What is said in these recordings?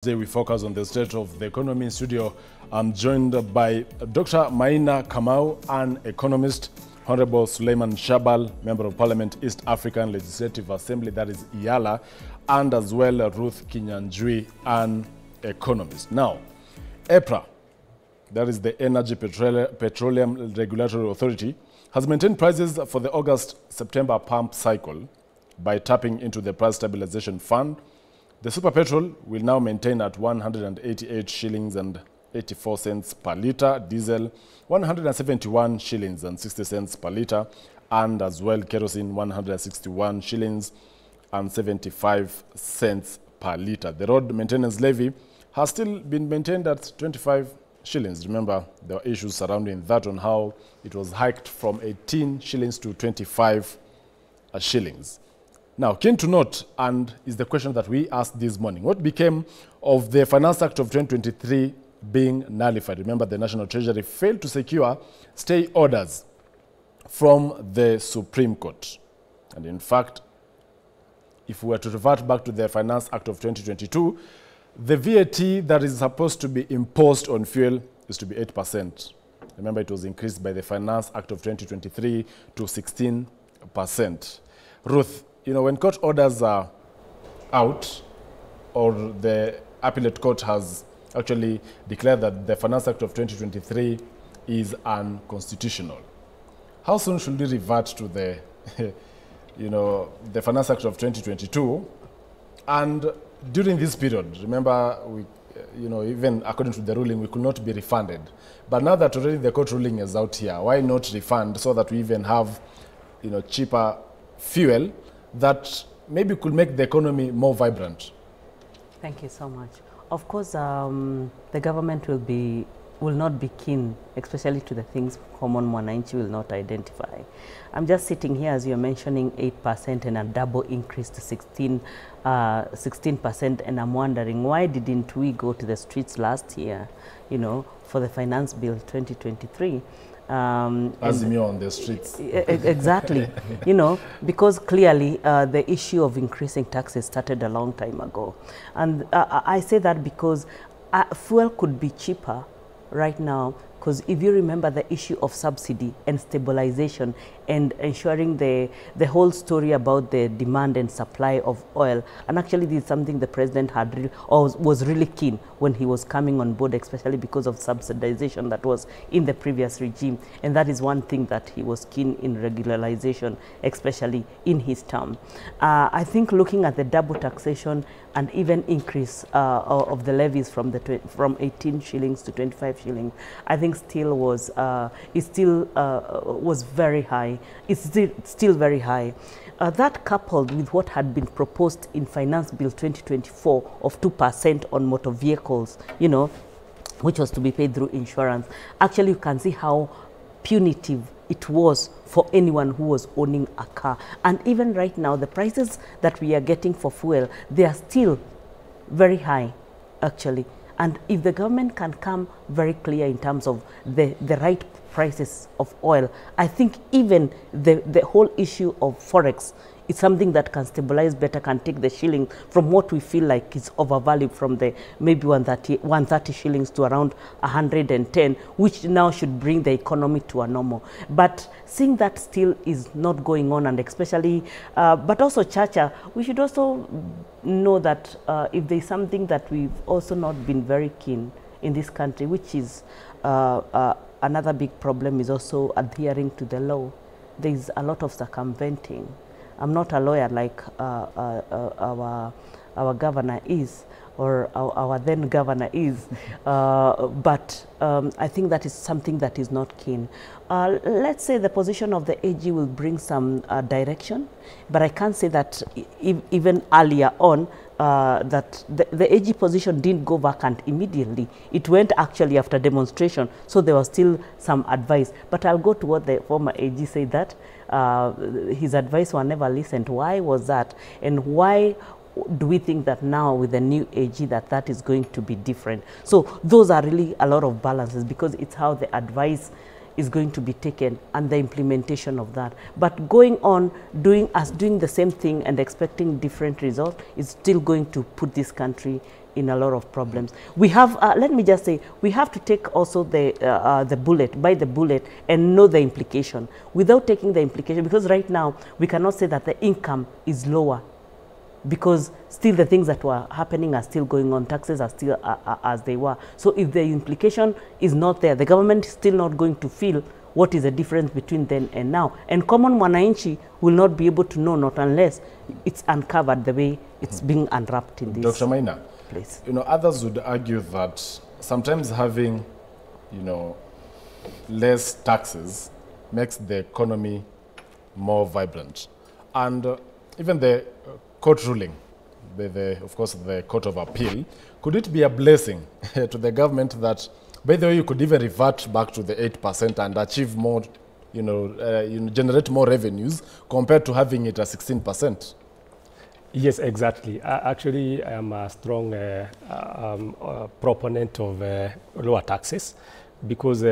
Today we focus on the state of the economy. In studio, I'm joined by Dr. Maina Kamau, an economist, Honorable Suleiman Shabal, Member of Parliament, East African Legislative Assembly, that is IALA, and as well Ruth Kinyanjui, an economist. Now, EPRA, that is the Energy Petroleum Regulatory Authority, has maintained prices for the August-September pump cycle by tapping into the Price Stabilization Fund. The super petrol will now maintain at 188 shillings and 84 cents per litre, diesel 171 shillings and 60 cents per litre, and as well kerosene 161 shillings and 75 cents per litre. The road maintenance levy has still been maintained at 25 shillings. Remember, there were issues surrounding that on how it was hiked from 18 shillings to 25 shillings. Now, keen to note, and is the question that we asked this morning, what became of the Finance Act of 2023 being nullified? Remember, the National Treasury failed to secure stay orders from the Supreme Court. And in fact, if we were to revert back to the Finance Act of 2022, the VAT that is supposed to be imposed on fuel is to be 8%. Remember, it was increased by the Finance Act of 2023 to 16%. Ruth, you know, when court orders are out, or the appellate court has actually declared that the Finance Act of 2023 is unconstitutional, how soon should we revert to the, the Finance Act of 2022? And during this period, remember, we, even according to the ruling, we could not be refunded. But now that already the court ruling is out here, why not refund so that we even have, cheaper fuel that maybe could make the economy more vibrant? Thank you so much. Of course, the government will not be keen, especially to the things common mwananchi will not identify. I'm just sitting here as you're mentioning 8% and a double increase to 16%, and I'm wondering, why didn't we go to the streets last year, for the Finance Bill 2023? As you on the streets. Exactly. Because clearly the issue of increasing taxes started a long time ago. And I say that because fuel could be cheaper right now, because if you remember the issue of subsidy and stabilization and ensuring the whole story about the demand and supply of oil, and actually this is something the president had was really keen when he was coming on board, especially because of subsidization that was in the previous regime, and that is one thing that he was keen in regularization, especially in his term. I think looking at the double taxation and even increase of the levies from 18 shillings to 25 shillings, I think still was was very high. It's still very high. That coupled with what had been proposed in Finance Bill 2024 of 2% on motor vehicles, which was to be paid through insurance, actually you can see how punitive it was for anyone who was owning a car. And even right now, the prices that we are getting for fuel, they are still very high, actually. And if the government can come very clear in terms of the right prices of oil, I think even the whole issue of forex is something that can stabilize better, can take the shilling from what we feel like is overvalued from the maybe 130 shillings to around 110, which now should bring the economy to a normal. But seeing that still is not going on, and especially, but also Chacha, we should also know that if there's something that we've also not been very keen in this country, which is another big problem, is also adhering to the law. There's a lot of circumventing. I'm not a lawyer like our governor is, or our then governor is, but I think that is something that is not keen. Let's say the position of the AG will bring some direction, but I can't say that even earlier on that the AG position didn't go vacant immediately. It went actually after demonstration, so there was still some advice. But I'll go to what the former AG said, that his advice were never listened. Why was that? And why do we think that now with the new AG that is going to be different? So those are really a lot of balances, because it's how the advice is going to be taken and the implementation of that. But going on doing the same thing and expecting different results is still going to put this country in a lot of problems. We have, let me just say, we have to take also the bullet, bite the bullet and know the implication. Without taking the implication, because right now we cannot say that the income is lower, because still the things that were happening are still going on. Taxes are still as they were. So if the implication is not there, the government is still not going to feel what is the difference between then and now. And common mwananchi will not be able to know, not unless it's uncovered the way it's being unwrapped in this. Dr. Maina, place. you know, others would argue that sometimes having, you know, less taxes makes the economy more vibrant. And even the court ruling, of course, the Court of Appeal, could it be a blessing to the government that, by the way, you could even revert back to the 8% and achieve more, generate more revenues compared to having it at 16%? Yes, exactly. Actually, I am a strong proponent of lower taxes, because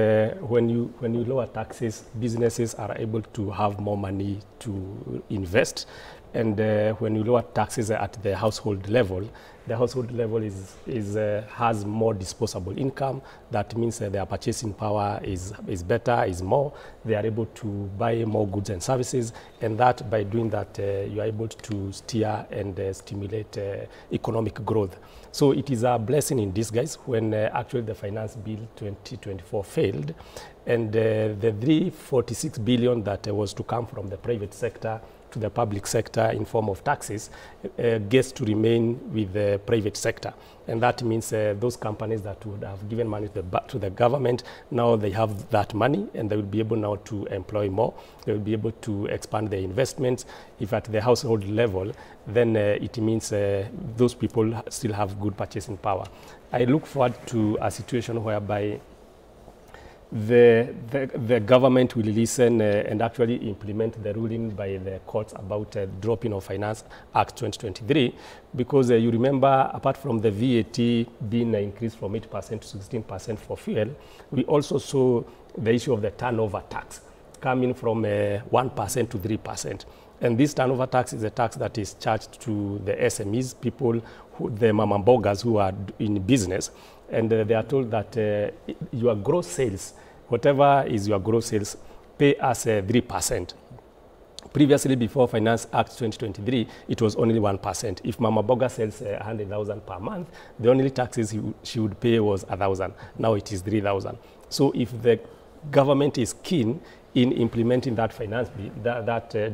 when you lower taxes, businesses are able to have more money to invest. And when you lower taxes at the household level has more disposable income. That means their purchasing power is better, is more. They are able to buy more goods and services, and that by doing that, you are able to steer and stimulate economic growth. So it is a blessing in disguise when actually the Finance Bill 2024 failed, and the 346 billion that was to come from the private sector to the public sector in form of taxes gets to remain with the private sector. And that means those companies that would have given money to the government, now they have that money and they will be able now to employ more. They will be able to expand their investments. If at the household level, then it means those people still have good purchasing power. I look forward to a situation whereby the government will listen and actually implement the ruling by the courts about dropping of Finance Act 2023, because you remember, apart from the VAT being increased from 8% to 16% for fuel, we also saw the issue of the turnover tax coming from 1% to 3%. And this turnover tax is a tax that is charged to the SMEs, people, the mama mbogas who are in business, and they are told that your gross sales, whatever is your gross sales, pay us 3%. Previously, before Finance Act 2023, it was only 1%. If Mama Boga sells 100,000 per month, the only taxes she would pay was 1,000. Now it is 3,000. So if the government is keen in implementing that finance bill,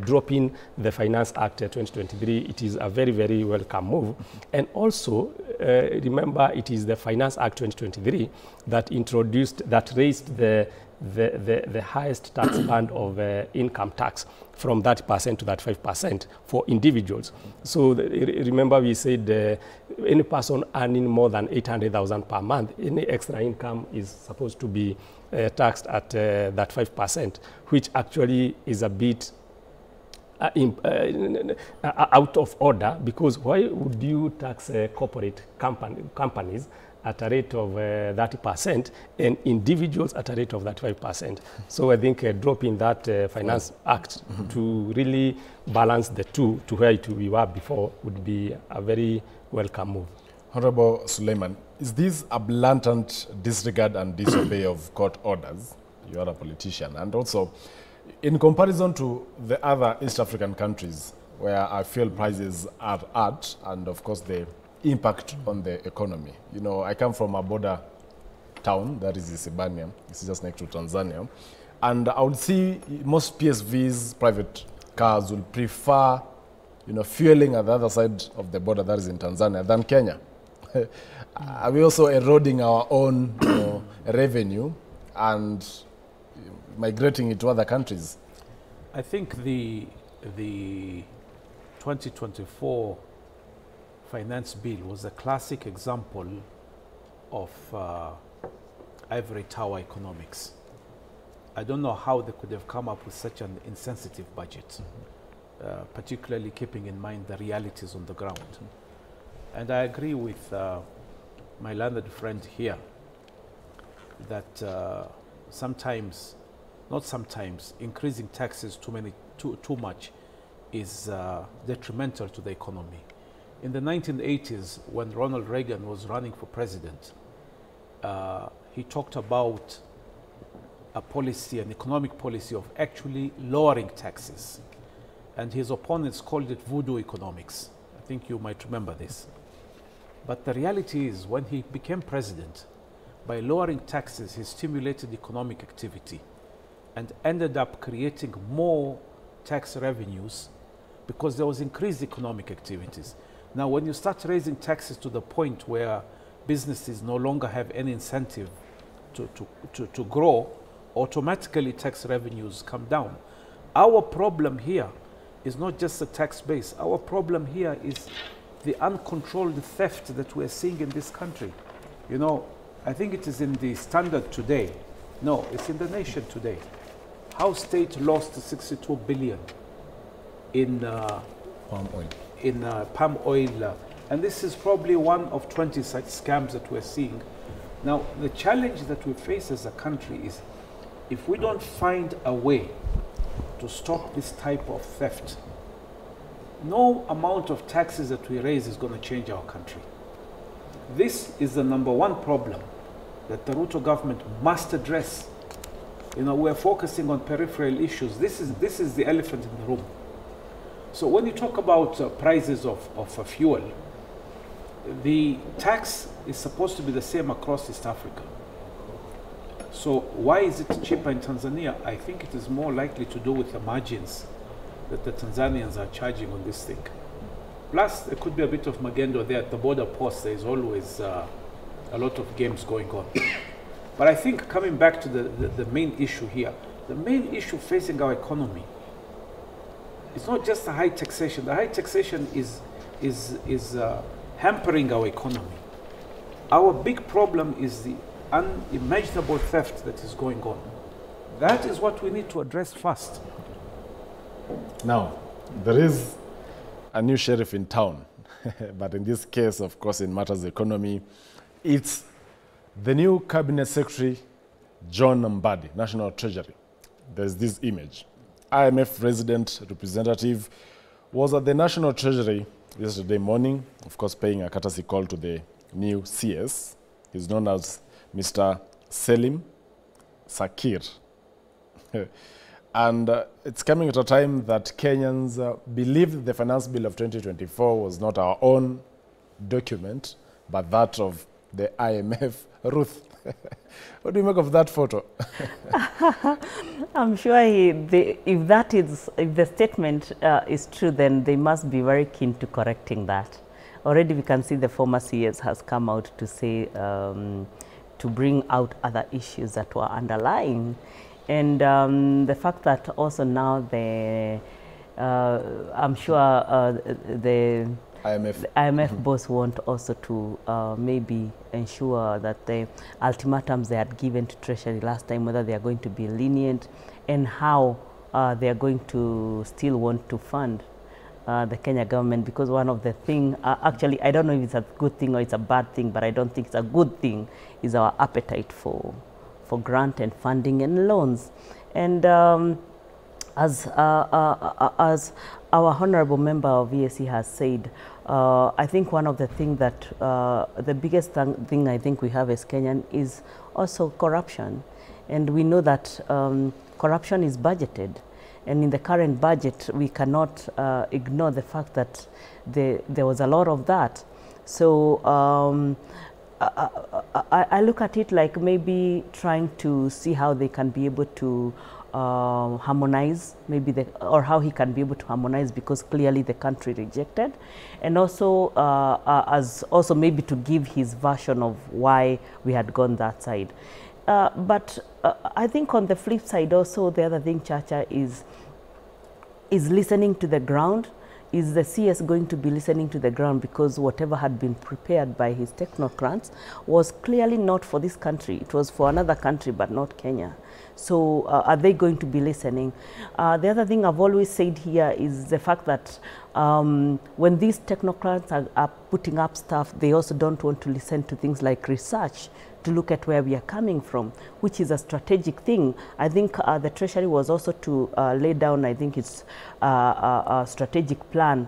dropping the Finance Act 2023, it is a very, very welcome move. And also, remember, it is the Finance Act 2023 that raised the highest tax band of income tax from that percent to that 5% for individuals. So remember, we said any person earning more than 800,000 per month, any extra income is supposed to be taxed at that 5%, which actually is a bit out of order, because why would you tax corporate companies at a rate of 30% and individuals at a rate of that 5%? So I think dropping that Finance Act to really balance the two to where we were before would be a very welcome move. Honorable Suleiman, is this a blatant disregard and disobey of court orders? You are a politician. And also, in comparison to the other East African countries where our fuel prices are at, and of course the impact on the economy. You know, I come from a border town, that is Isibania. This is just next to Tanzania. And I would see most PSVs, private cars, will prefer, fueling at the other side of the border, that is in Tanzania, than Kenya. Are we also eroding our own revenue and migrating it to other countries? I think the 2024 Finance Bill was a classic example of ivory tower economics. I don't know how they could have come up with such an insensitive budget, particularly keeping in mind the realities on the ground. And I agree with my learned friend here that sometimes not sometimes, increasing taxes too much is detrimental to the economy. In the 1980s, when Ronald Reagan was running for president, he talked about a policy, an economic policy of actually lowering taxes. And his opponents called it voodoo economics. I think you might remember this. But the reality is, when he became president, by lowering taxes, he stimulated economic activity and ended up creating more tax revenues because there was increased economic activities. Now, when you start raising taxes to the point where businesses no longer have any incentive to grow, automatically tax revenues come down. Our problem here is not just the tax base. Our problem here is the uncontrolled theft that we're seeing in this country. You know, I think it is in the Standard today. No, it's in the Nation today. How state lost 62 billion in palm oil. Palm oil. And this is probably one of 20 such scams that we're seeing. Now, the challenge that we face as a country is, if we don't find a way to stop this type of theft, no amount of taxes that we raise is going to change our country. This is the number one problem that the Ruto government must address. You know, we're focusing on peripheral issues. This is the elephant in the room. So when you talk about prices of fuel, the tax is supposed to be the same across East Africa. So why is it cheaper in Tanzania? I think it is more likely to do with the margins that the Tanzanians are charging on this thing. Plus, there could be a bit of magendo there at the border post. There is always a lot of games going on. But I think, coming back to the main issue here, the main issue facing our economy is not just the high taxation. The high taxation is hampering our economy. Our big problem is the unimaginable theft that is going on. That is what we need to address first. Now, there is a new sheriff in town, but in this case, of course, in matters of economy, it's the new Cabinet Secretary, John Mbadi, National Treasury. There's this image. IMF resident representative was at the National Treasury yesterday morning, of course, paying a courtesy call to the new CS. He's known as Mr. Selim Sakir. And it's coming at a time that Kenyans believe the Finance Bill of 2024 was not our own document, but that of the IMF. Ruth, what do you make of that photo? I'm sure if the statement is true, then they must be very keen to correcting that. Already we can see the former CS has come out to say, to bring out other issues that were underlying. And the fact that also now I'm sure the IMF boss want also to maybe ensure that the ultimatums they had given to Treasury last time, whether they are going to be lenient and how they are going to still want to fund the Kenya government, because one of the things, actually I don't know if it's a good thing or it's a bad thing, but I don't think it's a good thing, is our appetite for grant and funding and loans. And as our honorable member of EAC has said, I think one of the things that, the biggest thing I think we have as Kenyan is also corruption. And we know that corruption is budgeted. And in the current budget, we cannot ignore the fact that there was a lot of that. So I look at it like maybe trying to see how they can be able to harmonize, or how he can be able to harmonize, because clearly the country rejected, and also also maybe to give his version of why we had gone that side. But I think on the flip side also, the other thing, Chacha, is listening to the ground. Is the CS going to be listening to the ground? Because whatever had been prepared by his technocrats was clearly not for this country. It was for another country, but not Kenya. So are they going to be listening? The other thing I've always said here is the fact that when these technocrats are putting up stuff, they also don't want to listen to things like research to look at where we are coming from, which is a strategic thing. I think the Treasury was also to lay down, I think it's a strategic plan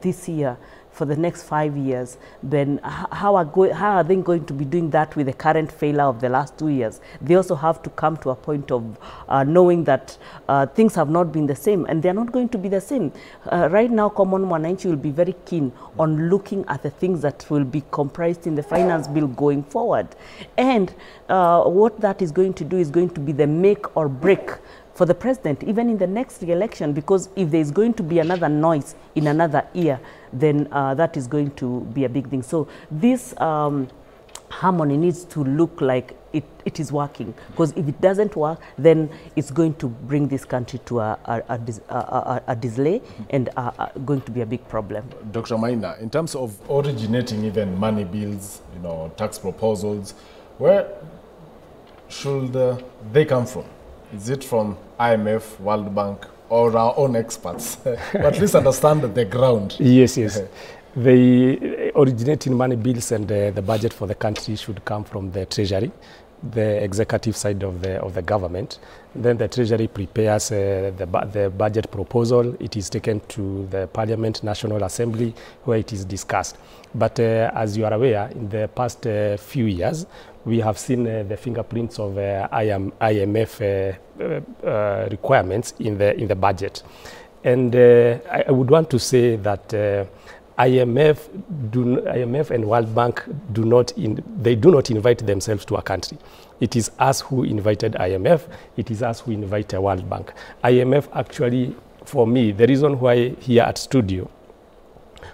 this year for the next 5 years. Then how are they going to be doing that with the current failure of the last 2 years? They also have to come to a point of knowing that things have not been the same, and they're not going to be the same. Right now, Common Mwananchi will be very keen on looking at the things that will be comprised in the finance bill going forward. And what that is going to do is going to be the make or break for the president, even in the next re-election, because if there is going to be another noise in another year, then that is going to be a big thing. So this harmony needs to look like it is working, because if it doesn't work, then it's going to bring this country to a delay and going to be a big problem. Dr. Maina, in terms of originating even money bills, tax proposals, where should they come from? Is it from IMF, World Bank, or our own experts? But at least understand the ground. Yes, yes. The originating money bills and the budget for the country should come from the Treasury, the executive side of the government. Then the Treasury prepares the budget proposal. It is taken to the Parliament, National Assembly, where it is discussed. But as you are aware, in the past few years, we have seen the fingerprints of IMF requirements in the budget. And I would want to say that IMF and World Bank do not invite themselves to a country. It is us who invited IMF. It is us who invite World Bank. IMF actually, for me, the reason why here at studio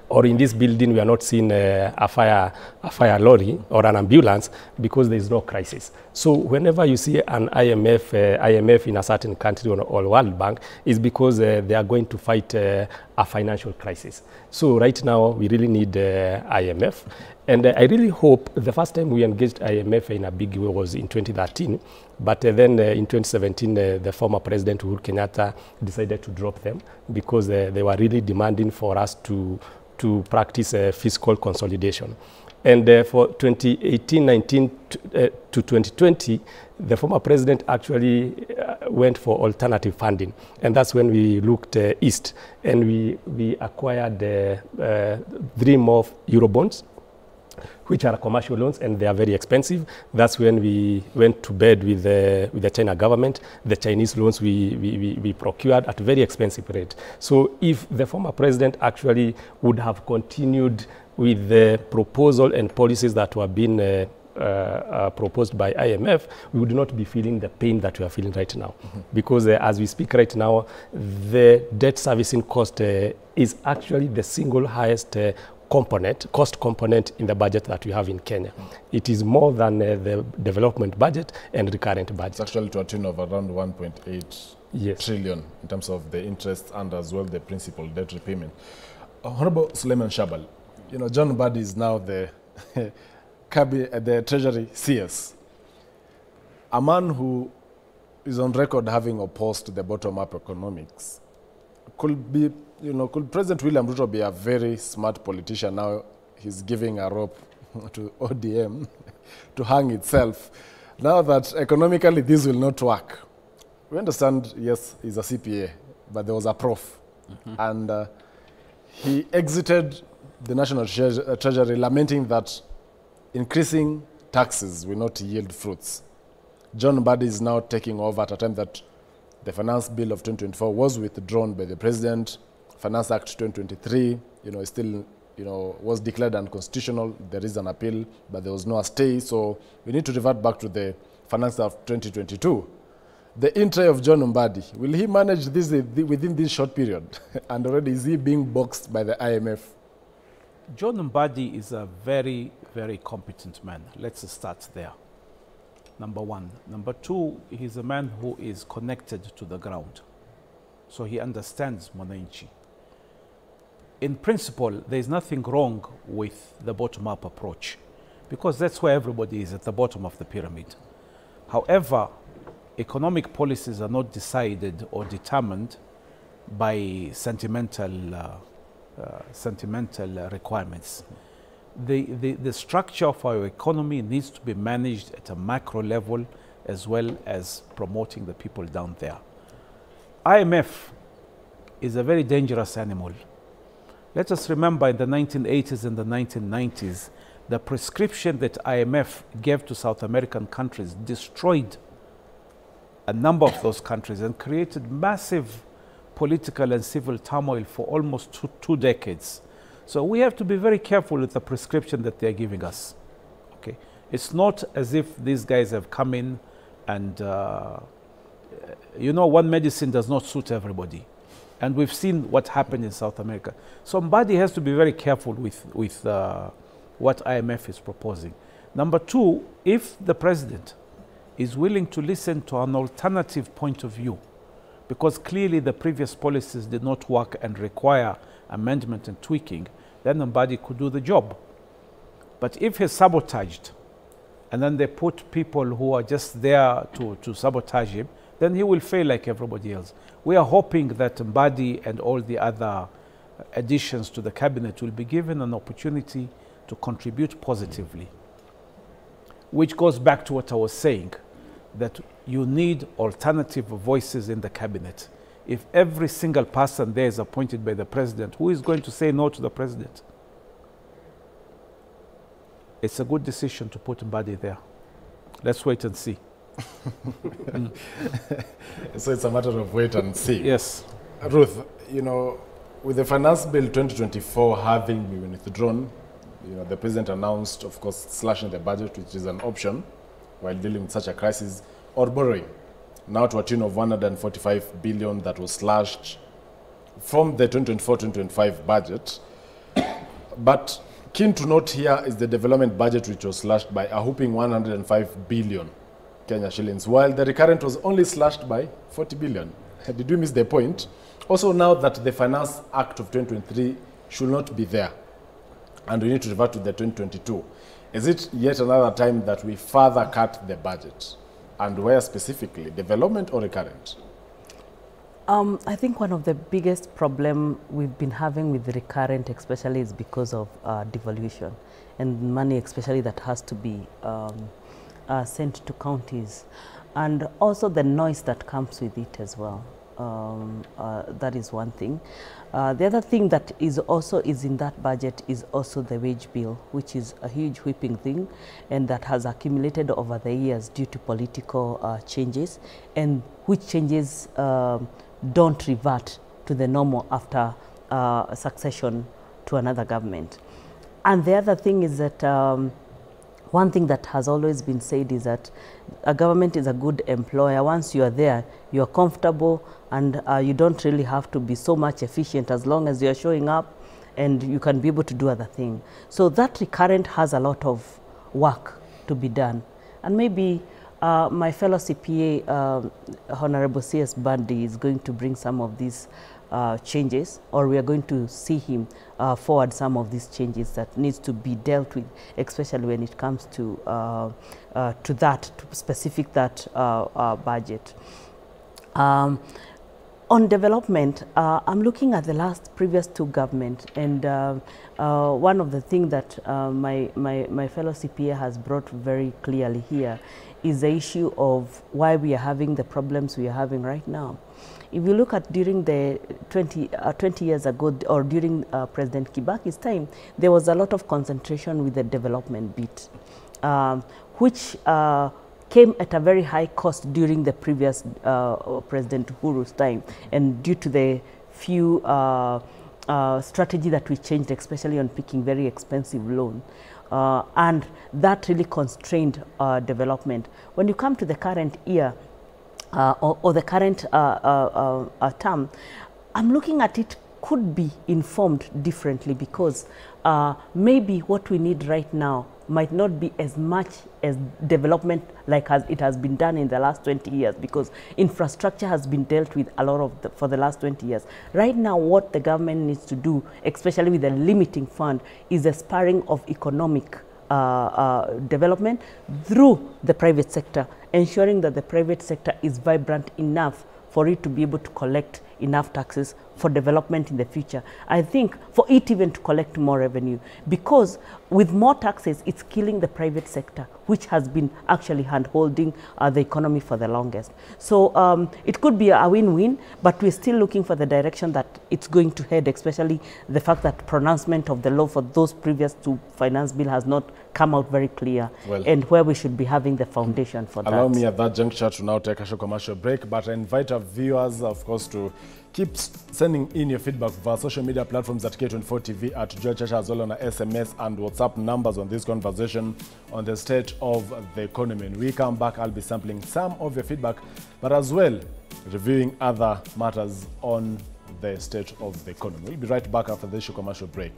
or in this building we are not seeing a fire lorry or an ambulance, because there is no crisis. So whenever you see an IMF in a certain country or World Bank, is because they are going to fight a financial crisis. So right now we really need IMF. And I really hope the first time we engaged IMF in a big way was in 2013. But then in 2017, the former President Uhuru Kenyatta decided to drop them because they were really demanding for us to practice fiscal consolidation. And for 2018-19 to 2020, the former president actually went for alternative funding. And that's when we looked east, and we acquired 3 more Eurobonds, which are commercial loans, and they are very expensive. That's when we went to bed with the China government. The Chinese loans we procured at a very expensive rate. So if the former president actually would have continued with the proposal and policies that were being proposed by IMF, we would not be feeling the pain that we are feeling right now. Because as we speak right now, the debt servicing cost is actually the single highest cost component in the budget that we have in Kenya. It is more than the development budget and recurrent budget. It's actually to a tune of around 1.8 trillion in terms of the interest and as well the principal debt repayment. Honorable Suleiman Shabal, John Mbadi is now the the Treasury CS, a man who is on record having opposed the bottom-up economics. Could President William Ruto be a very smart politician now? He's giving a rope to ODM to hang itself. Now that economically this will not work. We understand, yes, he's a CPA, but there was a prof. And he exited the National Treasury lamenting that increasing taxes will not yield fruits. John Mbadi is now taking over at a time that the Finance Bill of 2024 was withdrawn by the President. Finance Act 2023, still, was declared unconstitutional. There is an appeal, but there was no stay. So we need to revert back to the Finance Act of 2022. The entry of John Mbadi, will he manage this within this short period? And already is he being boxed by the IMF? John Mbadi is a very, very competent man. Let's start there. Number one. Number two, he's a man who is connected to the ground. So he understands Mwananchi. In principle, there is nothing wrong with the bottom-up approach, because that's where everybody is, at the bottom of the pyramid. However, economic policies are not decided or determined by sentimental sentimental requirements. The structure of our economy needs to be managed at a macro level as well as promoting the people down there. IMF is a very dangerous animal. Let us remember in the 1980s and the 1990s, the prescription that IMF gave to South American countries destroyed a number of those countries and created massive political and civil turmoil for almost two decades. So we have to be very careful with the prescription that they're giving us. Okay, it's not as if these guys have come in and, you know, one medicine does not suit everybody. And we've seen what happened in South America. Somebody has to be very careful with what IMF is proposing. Number two, if the president is willing to listen to an alternative point of view, because clearly the previous policies did not work and require amendment and tweaking, then somebody could do the job. But if he's sabotaged, and then they put people who are just there to sabotage him, then he will fail like everybody else. We are hoping that Mbadi and all the other additions to the cabinet will be given an opportunity to contribute positively, which goes back to what I was saying, that you need alternative voices in the cabinet. If every single person there is appointed by the president, who is going to say no to the president? It's a good decision to put Mbadi there. Let's wait and see. So it's a matter of wait and see. Yes. Ruth, you know, with the Finance Bill 2024 having been withdrawn, you know, the president announced, of course, slashing the budget, which is an option while dealing with such a crisis, or borrowing, now to a tune of 145 billion that was slashed from the 2024-2025 budget. But keen to note here is the development budget, which was slashed by a whopping 105 billion Kenya shillings, while the recurrent was only slashed by 40 billion. Did we miss the point? Also, now that the Finance Act of 2023 should not be there, and we need to revert to the 2022, is it yet another time that we further cut the budget? And where specifically, development or recurrent? I think one of the biggest problem we've been having with the recurrent especially is because of devolution and money especially that has to be sent to counties, and also the noise that comes with it as well. That is one thing. The other thing that is also in that budget is also the wage bill, which is a huge whipping thing, and that has accumulated over the years due to political changes, and which changes don't revert to the normal after succession to another government. And the other thing is that one thing that has always been said is that a government is a good employer. Once you are there, you are comfortable, and you don't really have to be so much efficient as long as you are showing up and you can be able to do other things. So that recurrent has a lot of work to be done. And maybe my fellow CPA, Honorable C.S. Bundy, is going to bring some of these changes, or we are going to see him forward some of these changes that needs to be dealt with, especially when it comes to specific budget. On development, I'm looking at the previous two governments, and one of the things that my fellow CPA has brought very clearly here is the issue of why we are having the problems we are having right now. If you look at during the 20 years ago, or during President Kibaki's time, there was a lot of concentration with the development bit, which came at a very high cost during the previous President Uhuru's time, and due to the few strategy that we changed, especially on picking very expensive loan. And that really constrained development. When you come to the current year, or the current term, I'm looking at it could be informed differently, because maybe what we need right now might not be as much as development like as it has been done in the last 20 years, because infrastructure has been dealt with a lot of for the last 20 years. Right now, what the government needs to do, especially with the limiting fund, is a spurring of economic development through the private sector, ensuring that the private sector is vibrant enough for it to be able to collect enough taxes for development in the future. I think for it even to collect more revenue, because with more taxes, it's killing the private sector, which has been actually hand-holding the economy for the longest. So it could be a win-win, but we're still looking for the direction that it's going to head, especially the fact that pronouncement of the law for those previous two finance bill has not come out very clear, and where we should be having the foundation for that. Allow me at that juncture to now take a short commercial break, but I invite our viewers, of course, to keep sending in your feedback via social media platforms at K24 TV, at Joel Chacha, as well on our SMS and WhatsApp numbers on this conversation on the state of the economy. When we come back, I'll be sampling some of your feedback, but as well reviewing other matters on the state of the economy. We'll be right back after this short commercial break.